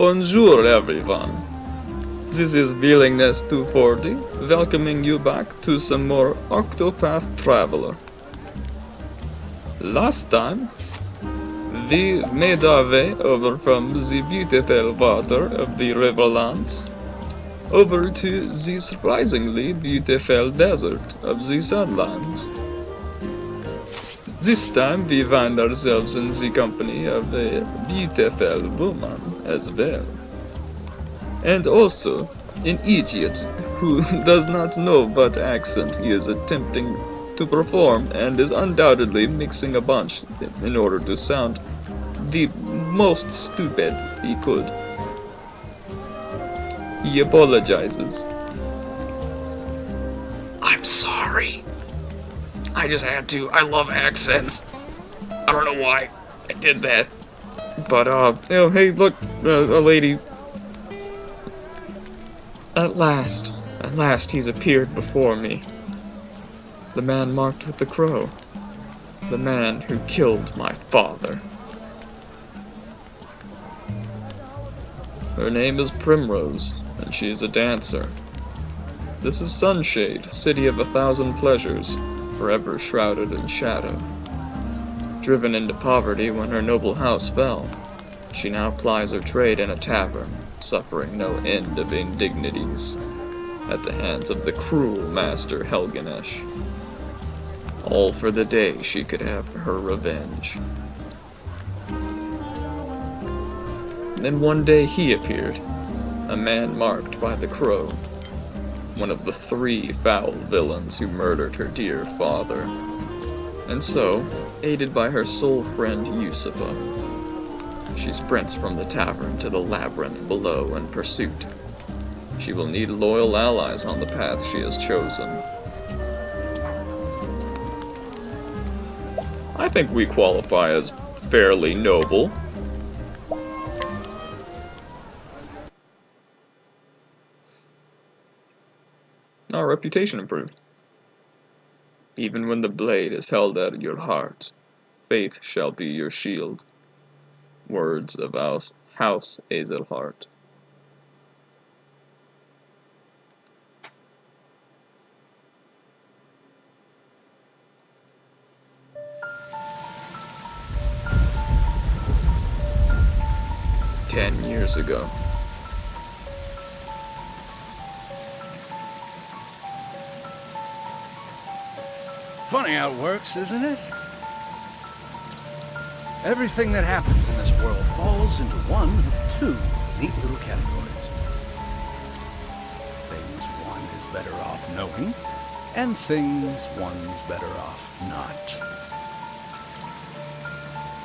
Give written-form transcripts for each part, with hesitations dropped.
Bonjour everyone. This is Willingness 240, welcoming you back to some more Octopath Traveler. Last time, we made our way over from the beautiful water of the Riverlands over to the surprisingly beautiful desert of the Sunlands. This time we find ourselves in the company of a beautiful woman as well. And also an idiot who does not know what accent he is attempting to perform and is undoubtedly mixing a bunch in order to sound the most stupid he could. He apologizes. I'm sorry. I just had to. I love accents. I don't know why I did that. But, hey, look, a lady. At last he's appeared before me. The man marked with the crow. The man who killed my father. Her name is Primrose, and she is a dancer. This is Sunshade, city of 1,000 pleasures, forever shrouded in shadow. Driven into poverty when her noble house fell, she now plies her trade in a tavern, suffering no end of indignities at the hands of the cruel master Helganesh. All for the day she could have her revenge. Then one day he appeared, a man marked by the crow, one of the 3 foul villains who murdered her dear father. And so, aided by her soul friend Yusufa, she sprints from the tavern to the labyrinth below in pursuit. She will need loyal allies on the path she has chosen. I think we qualify as fairly noble. Our reputation improved. Even when the blade is held at your heart, faith shall be your shield. Words of House Azelhart. "10 years ago. Funny how it works, isn't it? Everything that happens in this world falls into one of 2 neat little categories. Things one is better off knowing, and things one's better off not.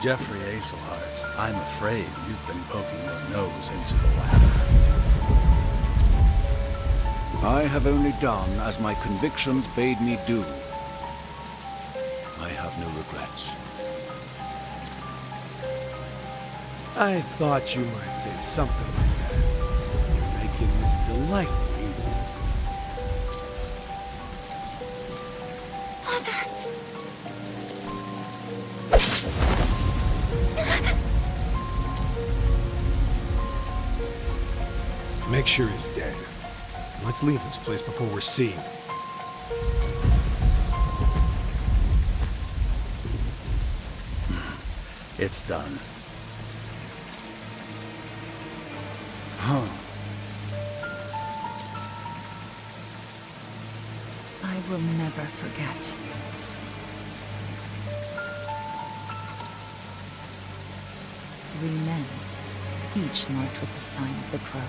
Jeffrey Azelhart, I'm afraid you've been poking your nose into the ladder. I have only done as my convictions bade me do. I have no regrets. I thought you might say something like that. You're making this delightfully easy. Make sure he's dead. Let's leave this place before we're seen. It's done. Huh. I will never forget. Three men, each marked with the sign of the crow.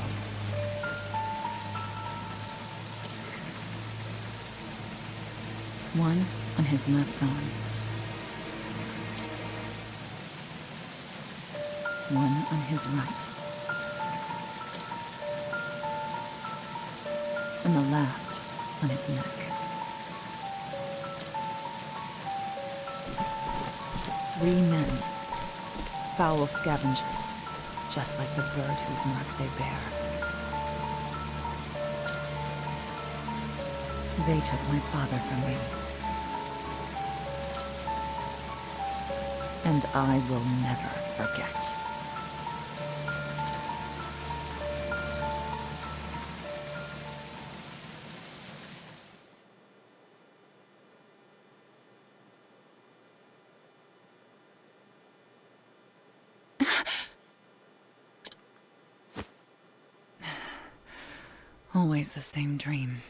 One on his left arm. One on his right. And the last on his neck. 3 men. Foul scavengers, just like the bird whose mark they bear. They took my father from me. And I will never forget. Always the same dream.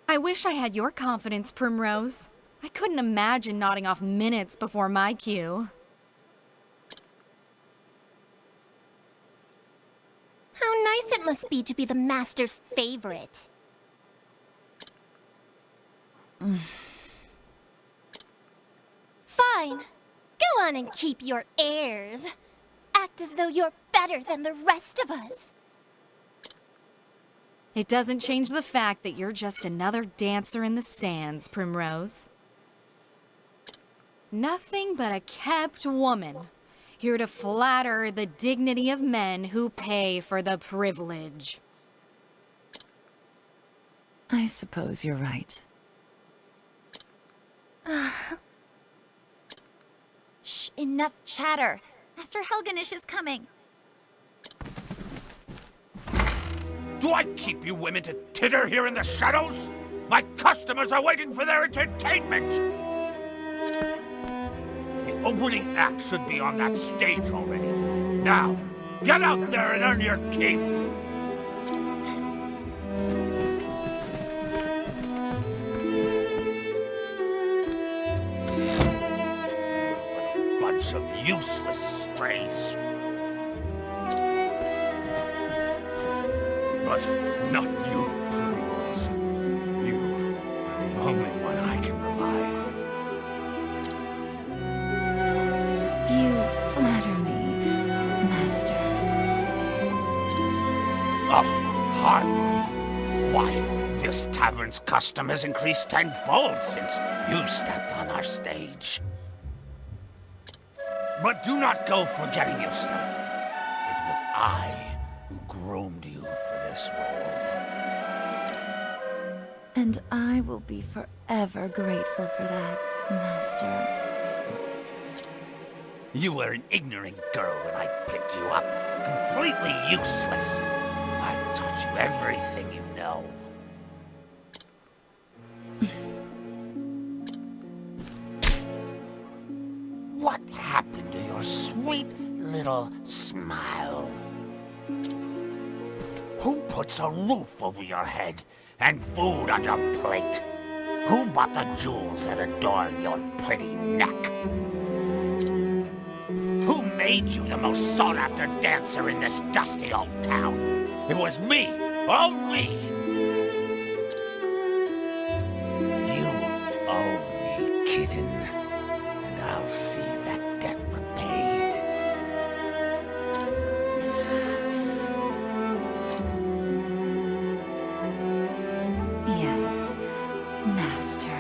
I wish I had your confidence, Primrose. I couldn't imagine nodding off minutes before my cue. How nice it must be to be the Master's favorite. Fine. Go on and keep your airs. Act as though you're better than the rest of us. It doesn't change the fact that you're just another dancer in the sands, Primrose. Nothing but a kept woman, here to flatter the dignity of men who pay for the privilege. I suppose you're right. Shh, enough chatter. Master Helganish is coming. Do I keep you women to titter here in the shadows? My customers are waiting for their entertainment! The opening act should be on that stage already. Now, get out there and earn your keep! Bunch of useless strays. But not you, Primrose. You are the only one I can rely on. You flatter me, Master. Oh, hardly. Why, this tavern's custom has increased tenfold since you stepped on our stage. But do not go forgetting yourself. It was I who groomed you for this role. And I will be forever grateful for that, Master. You were an ignorant girl when I picked you up. Completely useless. I've taught you everything you know. What happened to your sweet little smile? Who puts a roof over your head and food on your plate? Who bought the jewels that adorn your pretty neck? Who made you the most sought-after dancer in this dusty old town? It was me, all me! You owe me, kitten, and I'll see that debt repaid. Yes, Master.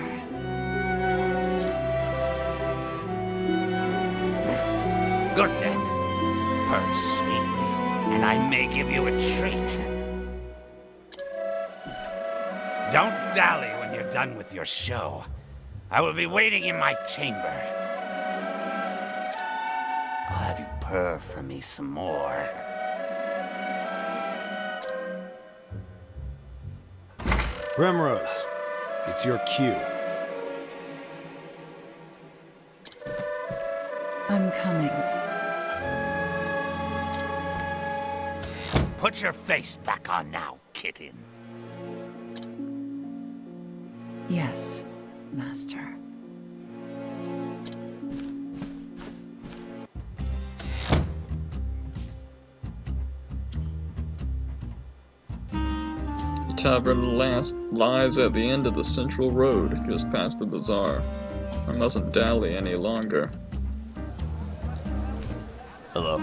Good then. Purr sweetly, and I may give you a treat. Don't dally when you're done with your show. I will be waiting in my chamber. I'll have you purr for me some more. Primrose, it's your cue. I'm coming. Put your face back on now, kitten. Yes, Master. The tavern lies at the end of the central road, just past the bazaar. I mustn't dally any longer. Hello.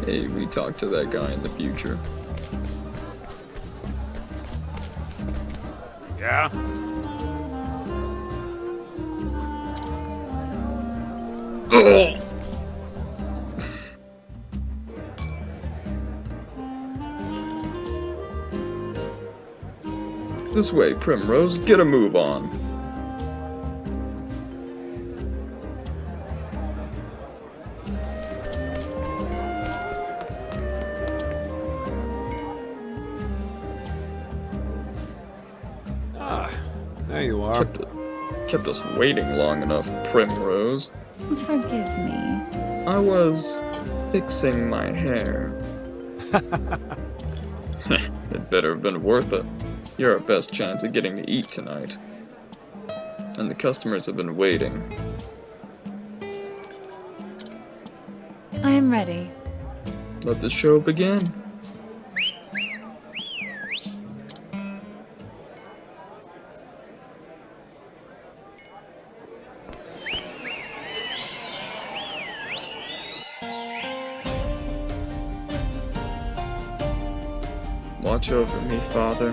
Hey, we talked to that guy in the future. Yeah? This way, Primrose, get a move on. There you are. Kept us waiting long enough, Primrose. Forgive me. I was fixing my hair. It better have been worth it. You're our best chance at getting to eat tonight. And the customers have been waiting. I am ready. Let the show begin. Watch over me, Father.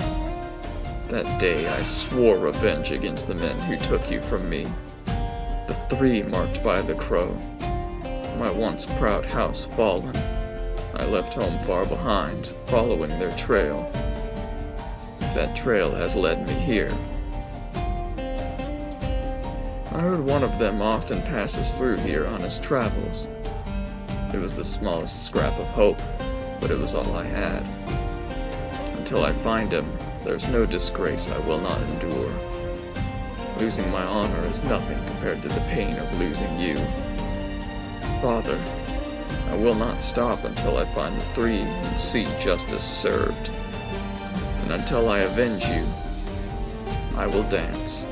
That day I swore revenge against the men who took you from me. The 3 marked by the crow. My once proud house fallen. I left home far behind, following their trail. That trail has led me here. I heard one of them often passes through here on his travels. It was the smallest scrap of hope, but it was all I had. Until I find him, there's no disgrace I will not endure. Losing my honor is nothing compared to the pain of losing you. Father, I will not stop until I find the 3 and see justice served. And until I avenge you, I will dance.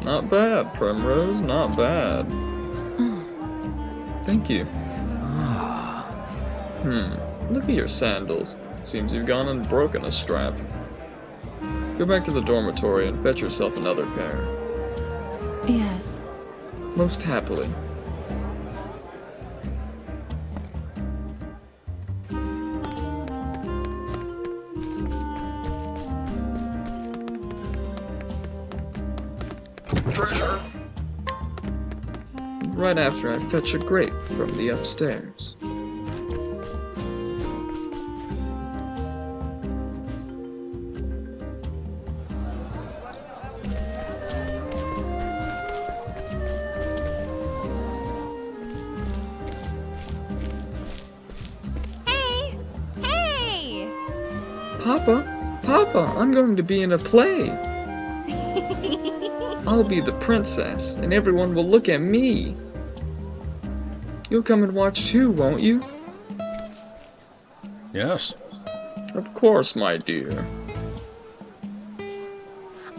Not bad, Primrose, not bad. Thank you. Look at your sandals. Seems you've gone and broken a strap. Go back to the dormitory and fetch yourself another pair. Yes. Most happily. Treasure! Right after I fetch a grape from the upstairs. Hey! Hey! Papa, I'm going to be in a play. I'll be the princess, and everyone will look at me. You'll come and watch too, won't you? Yes. Of course, my dear.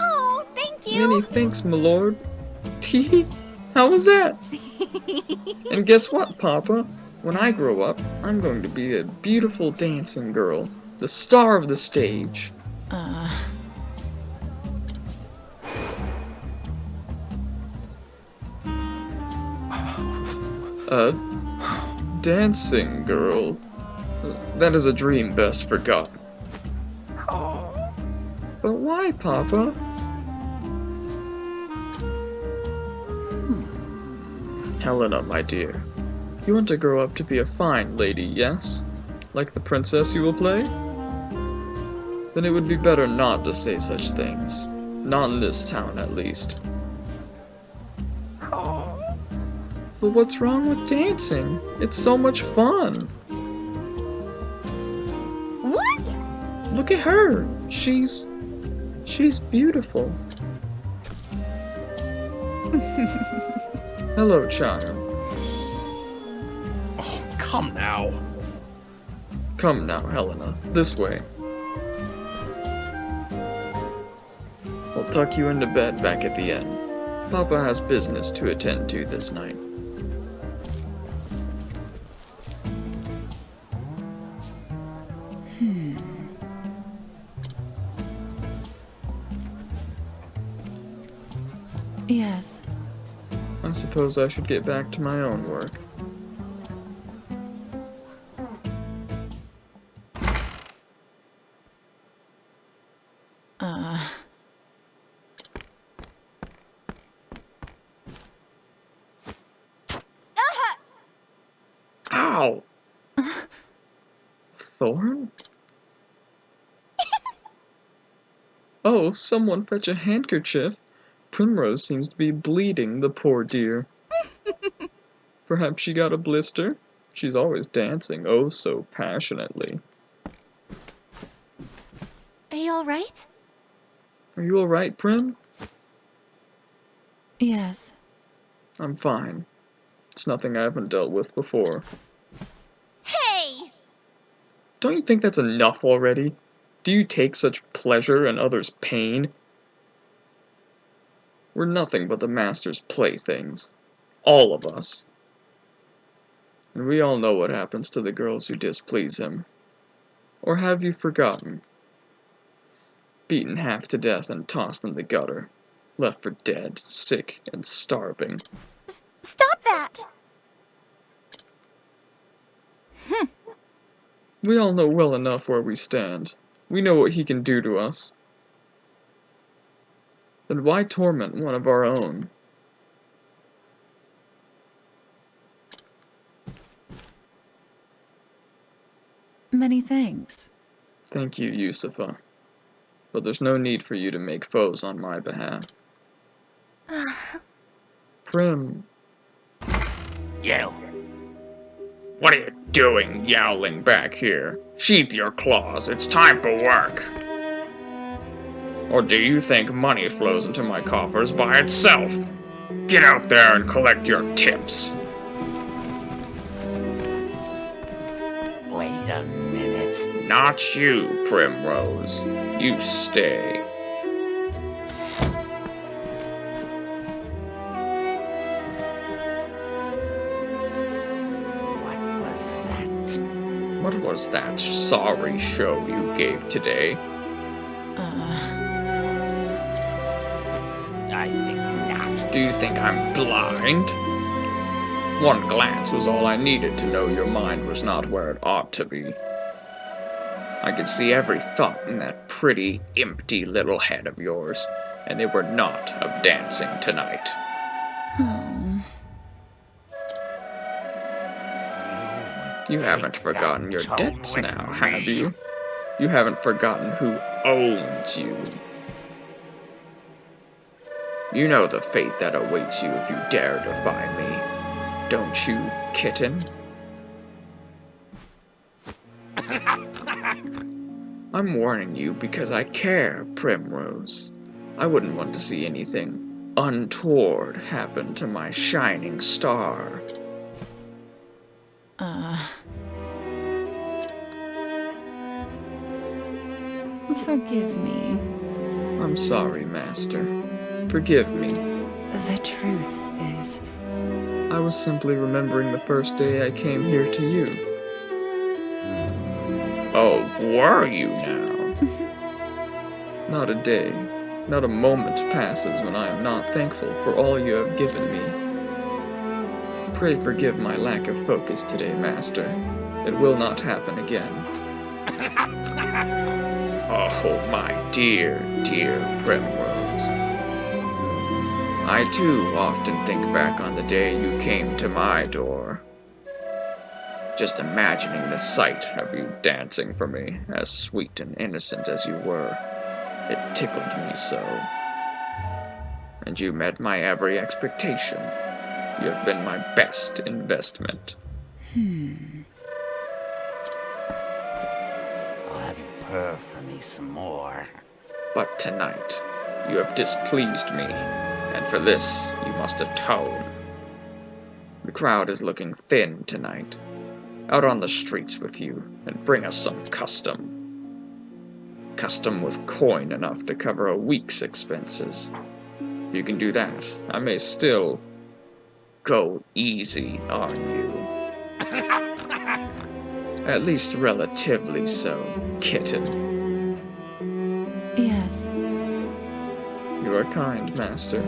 Oh, thank you! Many thanks, my lord. Tee, how was that? And guess what, Papa? When I grow up, I'm going to be a beautiful dancing girl, the star of the stage. Dancing girl. That is a dream best forgotten. But why, Papa? Helena, my dear. You want to grow up to be a fine lady, yes? Like the princess you will play? Then it would be better not to say such things. Not in this town, at least. But what's wrong with dancing? It's so much fun. What? Look at her. She's beautiful. Hello, child. Oh, come now. Come now, Helena. This way. I'll tuck you into bed back at the inn. Papa has business to attend to this night. Yes. I suppose I should get back to my own work. Ow! thorn? Oh, someone fetch a handkerchief. Primrose seems to be bleeding, the poor dear. Perhaps she got a blister? She's always dancing, oh so passionately. Are you alright? Are you alright, Prim? Yes. I'm fine. It's nothing I haven't dealt with before. Hey! Don't you think that's enough already? Do you take such pleasure in others' pain? We're nothing but the Master's playthings. All of us. And we all know what happens to the girls who displease him. Or have you forgotten? Beaten half to death and tossed in the gutter. Left for dead, sick, and starving. Stop that! We all know well enough where we stand. We know what he can do to us. Then why torment one of our own? Many thanks. Thank you, Yusufa. But there's no need for you to make foes on my behalf. Prim. You. What are you doing, yowling back here? Sheath your claws, it's time for work. Or do you think money flows into my coffers by itself? Get out there and collect your tips. Wait a minute. Not you, Primrose. You stay. What was that sorry show you gave today? I think not. Do you think I'm blind? One glance was all I needed to know your mind was not where it ought to be. I could see every thought in that pretty, empty little head of yours, and they were not of dancing tonight. You haven't forgotten your debts now, have you? You haven't forgotten who owns you. You know the fate that awaits you if you dare defy me, don't you, kitten? I'm warning you because I care, Primrose. I wouldn't want to see anything untoward happen to my shining star. Forgive me. I'm sorry, Master. Forgive me. The truth is... I was simply remembering the first day I came here to you. Oh, were you now? Not a day, not a moment passes when I am not thankful for all you have given me. Pray forgive my lack of focus today, Master. It will not happen again. Oh, my dear, dear Primrose. I too often think back on the day you came to my door. Just imagining the sight of you dancing for me, as sweet and innocent as you were, it tickled me so. And you met my every expectation. You have been my best investment. I'll have you purr for me some more. But tonight, you have displeased me, and for this you must atone. The crowd is looking thin tonight. Out on the streets with you, and bring us some custom. Custom with coin enough to cover a week's expenses. If you can do that, I may still go easy on you. At least relatively so, kitten. Yes. You are kind, Master.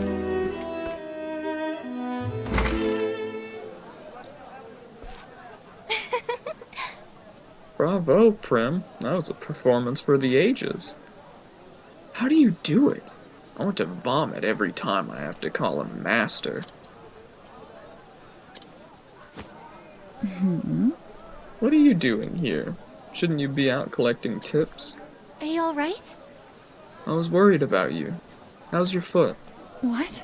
Bravo, Prim. That was a performance for the ages. How do you do it? I want to vomit every time I have to call him Master. What are you doing here? Shouldn't you be out collecting tips? Are you alright? I was worried about you. How's your foot? What?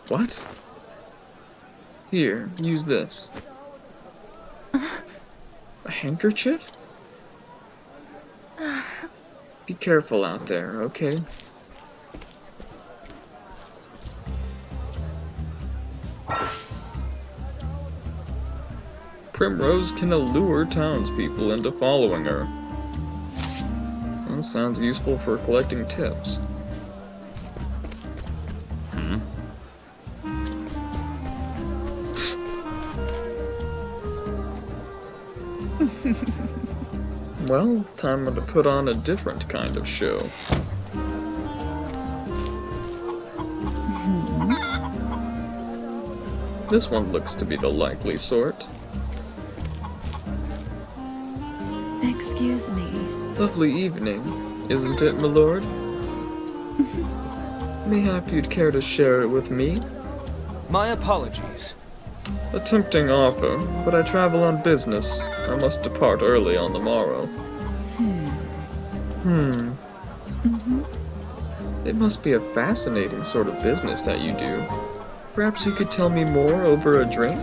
What? Here, use this. A handkerchief? Be careful out there, okay? Primrose can allure townspeople into following her. That sounds useful for collecting tips. Well, time to put on a different kind of show. This one looks to be the likely sort. Excuse me. Lovely evening, isn't it, my lord? Mayhap you'd care to share it with me? My apologies. A tempting offer, but I travel on business. I must depart early on the morrow. It must be a fascinating sort of business that you do. Perhaps you could tell me more over a drink?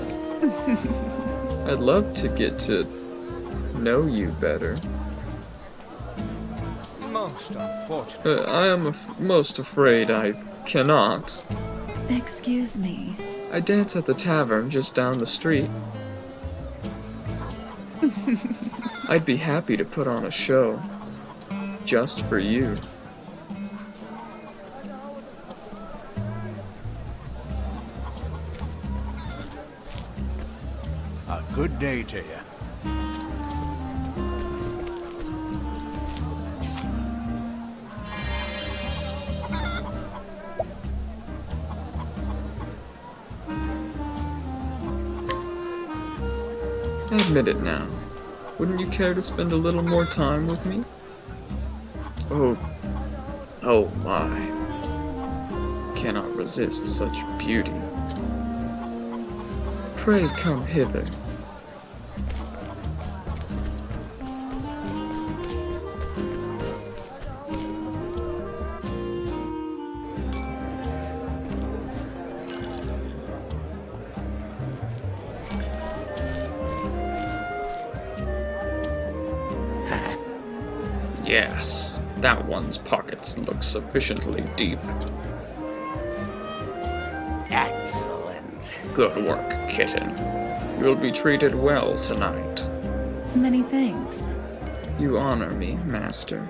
I'd love to get to know you better. Most unfortunate. I am most afraid I cannot. Excuse me. I dance at the tavern just down the street. I'd be happy to put on a show. Just for you. A good day to you. Admit it now. Wouldn't you care to spend a little more time with me? Oh my. Cannot resist such beauty. Pray come hither. Yes, that one's pockets look sufficiently deep. Excellent. Good work, kitten. You'll be treated well tonight. Many thanks. You honor me, master.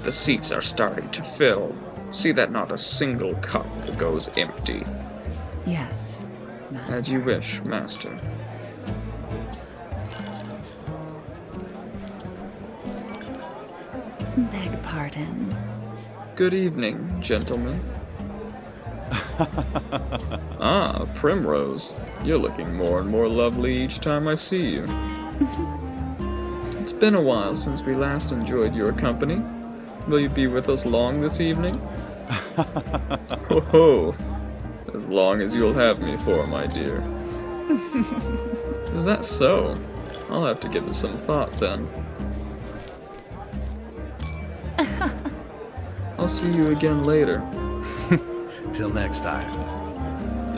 The seats are starting to fill. See that not a single cup goes empty. Yes, master. As you wish, master. Beg pardon. Good evening, gentlemen. Ah, Primrose. You're looking more and more lovely each time I see you. It's been a while since we last enjoyed your company. Will you be with us long this evening? Ho ho! As long as you'll have me for, my dear. Is that so? I'll have to give it some thought then. I'll see you again later. Till next time.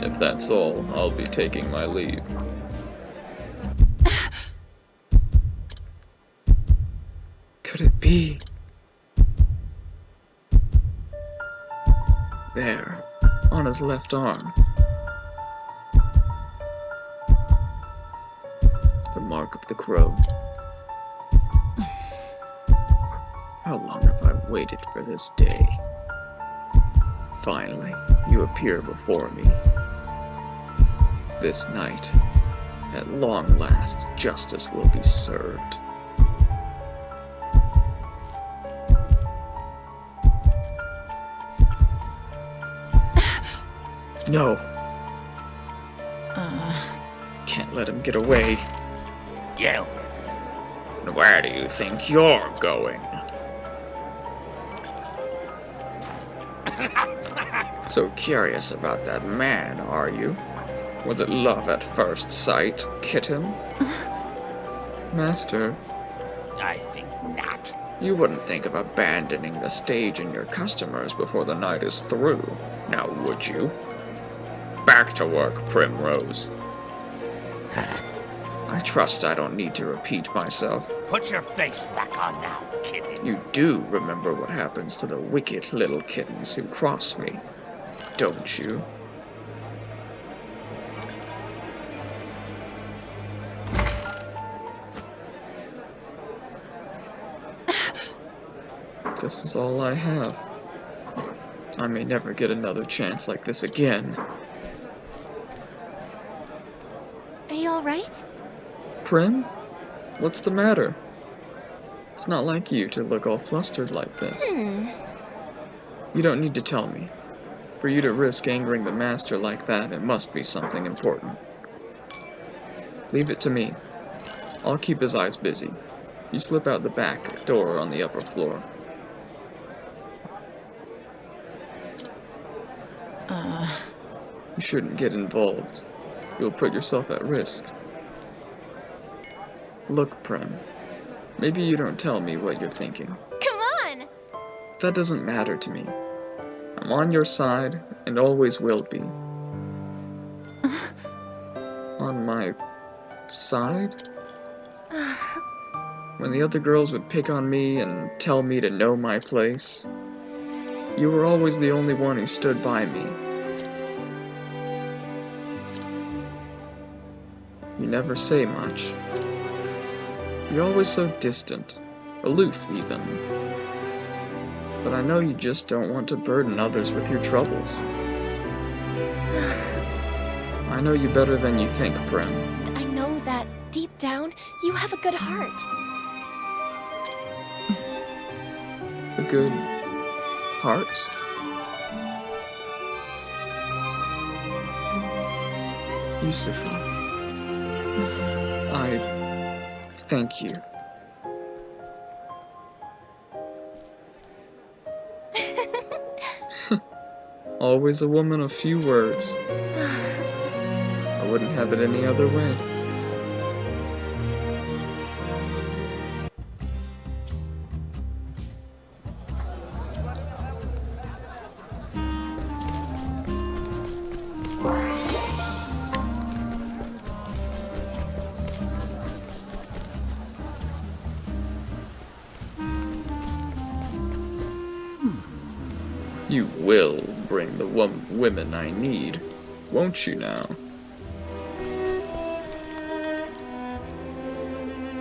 If that's all, I'll be taking my leave. Could it be? There, on his left arm. The mark of the crow. How long have I waited for this day? Finally, you appear before me. This night, at long last, justice will be served. No. Can't let him get away. You. Where do you think you're going? So curious about that man, are you? Was it love at first sight, kitten? Master, I think not. You wouldn't think of abandoning the stage and your customers before the night is through, now would you? Back to work, Primrose. I trust I don't need to repeat myself. Put your face back on now, kitten. You do remember what happens to the wicked little kittens who cross me, don't you? this is all I have. I may never get another chance like this again. Are you alright? Prim? What's the matter? It's not like you to look all flustered like this. You don't need to tell me. For you to risk angering the master like that, it must be something important. Leave it to me. I'll keep his eyes busy. You slip out the back door on the upper floor. You shouldn't get involved. You'll put yourself at risk. Look, Prim. Maybe you don't tell me what you're thinking. Come on! That doesn't matter to me. I'm on your side, and always will be. On my side? When the other girls would pick on me and tell me to know my place, you were always the only one who stood by me. You never say much. You're always so distant, aloof even. But I know you just don't want to burden others with your troubles. I know you better than you think, Prim. I know that, deep down, you have a good heart. A good heart? Yusufa, I thank you. Always a woman of few words. I wouldn't have it any other way. You will bring the women I need, won't you now?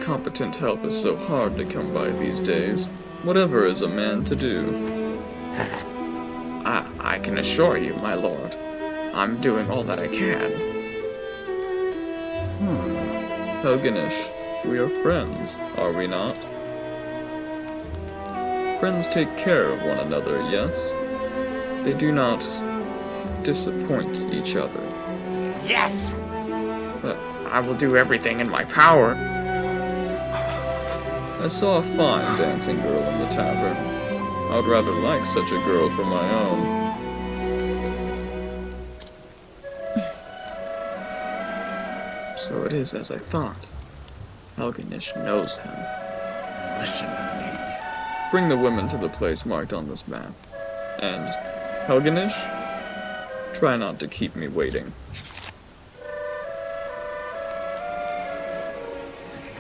Competent help is so hard to come by these days. Whatever is a man to do? I can assure you, my lord, I'm doing all that I can. Helganish, we are friends, are we not? Friends take care of one another, yes? They do not disappoint each other. Yes! But I will do everything in my power. I saw a fine dancing girl in the tavern. I would rather like such a girl for my own. So it is as I thought. Helganish knows him. Listen to me. Bring the women to the place marked on this map. And, Helganish, try not to keep me waiting.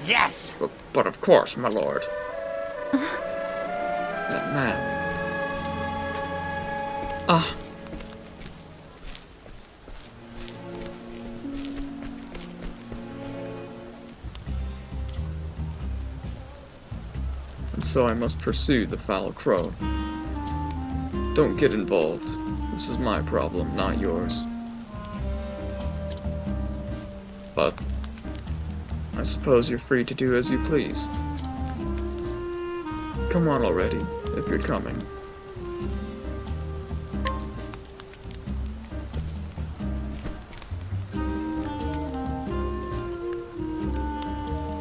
Yes! But of course, my lord. That man. Ah. And so I must pursue the foul crow. Don't get involved. This is my problem, not yours. But I suppose you're free to do as you please. Come on already, if you're coming.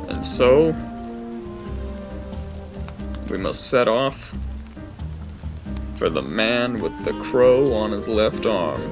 And so, we must set off for the man with the crow on his left arm.